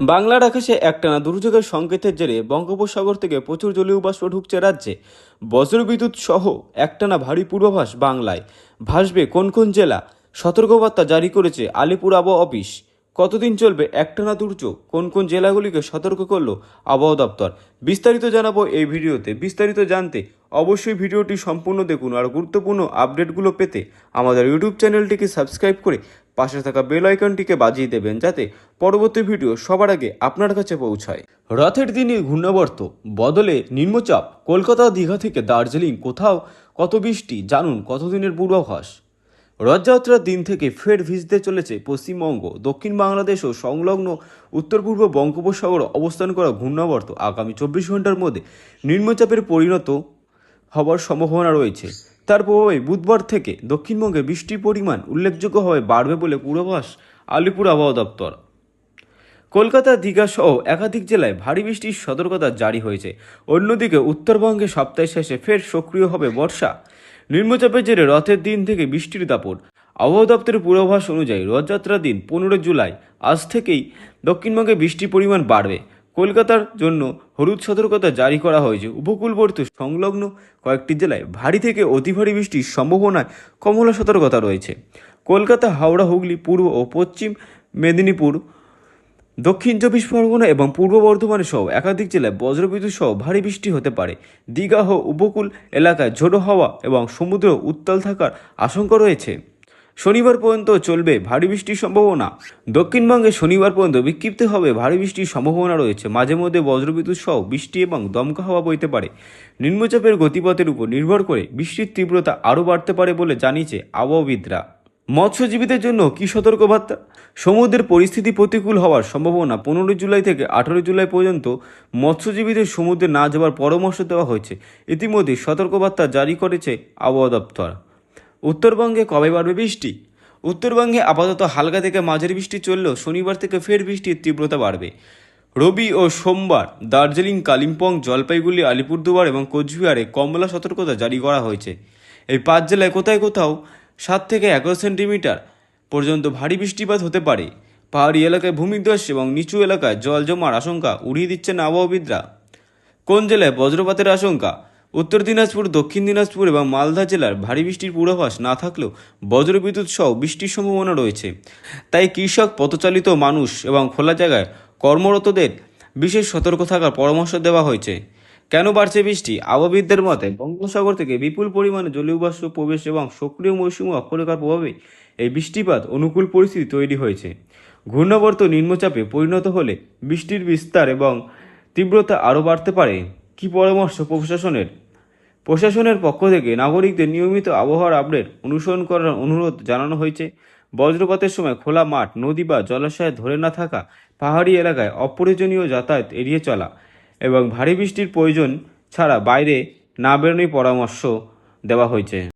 বাংলার আকাশে একটানা দুর্যোগের সংকেতের জেরে বঙ্গোপসাগর থেকে প্রচুর জলীয় বাষ্প ঢুকছে রাজ্যে। বজ্রবিদ্যুৎ সহ একটানা ভারী পূর্বাভাস বাংলায়। ভাসবে কোন কোন জেলা, সতর্কবার্তা জারি করেছে আলিপুর আবহাওয়া অফিস। কতদিন চলবে একটানা দুর্যোগ, কোন কোন জেলাগুলিকে সতর্ক করলো আবহাওয়া দপ্তর, বিস্তারিত জানাবো এই ভিডিওতে। বিস্তারিত জানতে অবশ্যই ভিডিওটি সম্পূর্ণ দেখুন। আর গুরুত্বপূর্ণ আপডেটগুলো পেতে আমাদের ইউটিউব চ্যানেলটিকে সাবস্ক্রাইব করে পাশে থাকা বেল আইকনটিকে বাজিয়ে দেবেন, যাতে পরবর্তী ভিডিও সবার আগে আপনার কাছে পৌঁছায়। রথের দিনে ঘূর্ণাবর্ত বদলে নিম্নচাপ, কলকাতা দীঘা থেকে দার্জিলিং কোথাও কত বৃষ্টি জানুন কতদিনের পূর্বাভাস। রথযাত্রার দিন থেকে ফের ভিজতে চলেছে পশ্চিমবঙ্গ, দক্ষিণ বাংলাদেশ ও সংলগ্ন উত্তর পূর্ব বঙ্গোপসাগর অবস্থান করা ঘূর্ণাবর্ত আগামী 24 ঘন্টার মধ্যে নিম্নচাপের পরিণত হওয়ার সম্ভাবনা রয়েছে। তার প্রভাবে বুধবার থেকে দক্ষিণবঙ্গে বৃষ্টির পরিমাণ উল্লেখযোগ্যভাবে বাড়বে বলে পূর্বাভাস আলিপুর আবহাওয়া দপ্তর। কলকাতা, দীঘা সহ একাধিক জেলায় ভারী বৃষ্টির সতর্কতা জারি হয়েছে। অন্যদিকে উত্তরবঙ্গে সপ্তাহের শেষে ফের সক্রিয় হবে বর্ষা। নিম্নচাপের জেরে রথের দিন থেকে বৃষ্টির দাপট। আবহাওয়া দপ্তরের পূর্বাভাস অনুযায়ী রথযাত্রার দিন 15 জুলাই আজ থেকেই দক্ষিণবঙ্গে বৃষ্টির পরিমাণ বাড়বে। কলকাতার জন্য হলুদ সতর্কতা জারি করা হয়েছে। উপকূলবর্তী সংলগ্ন কয়েকটি জেলায় ভারী থেকে অতি ভারী বৃষ্টির সম্ভাবনায় কমলা সতর্কতা রয়েছে। কলকাতা, হাওড়া, হুগলি, পূর্ব ও পশ্চিম মেদিনীপুর, দক্ষিণ 24 পরগনা এবং পূর্ব বর্ধমান সহ একাধিক জেলায় বজ্রবিদ্যুৎ সহ ভারী বৃষ্টি হতে পারে। দীঘা ও উপকূল এলাকায় ঝোড়ো হাওয়া এবং সমুদ্র উত্তাল থাকার আশঙ্কা রয়েছে। শনিবার পর্যন্ত চলবে ভারী বৃষ্টির সম্ভাবনা। দক্ষিণবঙ্গে শনিবার পর্যন্ত বিক্ষিপ্ত হবে ভারী বৃষ্টির সম্ভাবনা রয়েছে। মাঝে মধ্যে বজ্রবিদ্যুৎ সহ বৃষ্টি এবং দমকা হাওয়া বইতে পারে। নিম্নচাপের গতিপথের উপর নির্ভর করে বৃষ্টির তীব্রতা আরও বাড়তে পারে বলে জানিয়েছে আবহাওয়াবিদরা। মৎস্যজীবীদের জন্য কি সতর্কবার্তা? সমুদ্রের পরিস্থিতি প্রতিকূল হওয়ার সম্ভাবনা 15 জুলাই থেকে 18 জুলাই পর্যন্ত মৎস্যজীবীদের সমুদ্রে না যাওয়ার পরামর্শ দেওয়া হয়েছে। ইতিমধ্যে সতর্কবার্তা জারি করেছে আবহাওয়া দপ্তর। উত্তরবঙ্গে কবে বাড়বে বৃষ্টি? উত্তরবঙ্গে আপাতত হালকা থেকে মাঝারি বৃষ্টি চললেও শনিবার থেকে ফের বৃষ্টির তীব্রতা বাড়বে। রবি ও সোমবার দার্জিলিং, কালিম্পং, জলপাইগুড়ি, আলিপুরদুয়ার এবং কোচবিহারে কমলা সতর্কতা জারি করা হয়েছে। এই 5 জেলায় কোথায় কোথাও 7 থেকে 11 সেন্টিমিটার পর্যন্ত ভারী বৃষ্টিপাত হতে পারে। পাহাড়ি এলাকায় ভূমিধস এবং নিচু এলাকায় জল জমার আশঙ্কা উড়িয়ে দিচ্ছেন আবহাওয়াবিদরা। কোন জেলায় বজ্রপাতের আশঙ্কা? উত্তর দিনাজপুর, দক্ষিণ দিনাজপুর এবং মালদা জেলার ভারী বৃষ্টির পূর্বাভাস না থাকলেও বজ্রবিদ্যুৎ সহ বৃষ্টির সম্ভাবনা রয়েছে। তাই কৃষক, পথচালিত মানুষ এবং খোলা জায়গায় কর্মরতদের বিশেষ সতর্ক থাকার পরামর্শ দেওয়া হয়েছে। কেন বাড়ছে বৃষ্টি? আবহাওয়াবিদদের মতে বঙ্গোপসাগর থেকে বিপুল পরিমাণে জলীয় বাষ্প প্রবেশ এবং সক্রিয় মৌসুমী অক্ষরেখার প্রভাবে এই বৃষ্টিপাত অনুকূল পরিস্থিতি তৈরি হয়েছে। ঘূর্ণাবর্ত নিম্নচাপে পরিণত হলে বৃষ্টির বিস্তার এবং তীব্রতা আরও বাড়তে পারে। কী পরামর্শ প্রশাসনের? প্রশাসনের পক্ষ থেকে নাগরিকদের নিয়মিত আবহাওয়ার আপডেট অনুসরণ করার অনুরোধ জানানো হয়েছে। বজ্রপাতের সময় খোলা মাঠ, নদী বা জলাশয়ে ধরে না থাকা, পাহাড়ি এলাকায় অপ্রয়োজনীয় যাতায়াত এড়িয়ে চলা এবং ভারী বৃষ্টির প্রয়োজন ছাড়া বাইরে না বেরোনোর পরামর্শ দেওয়া হয়েছে।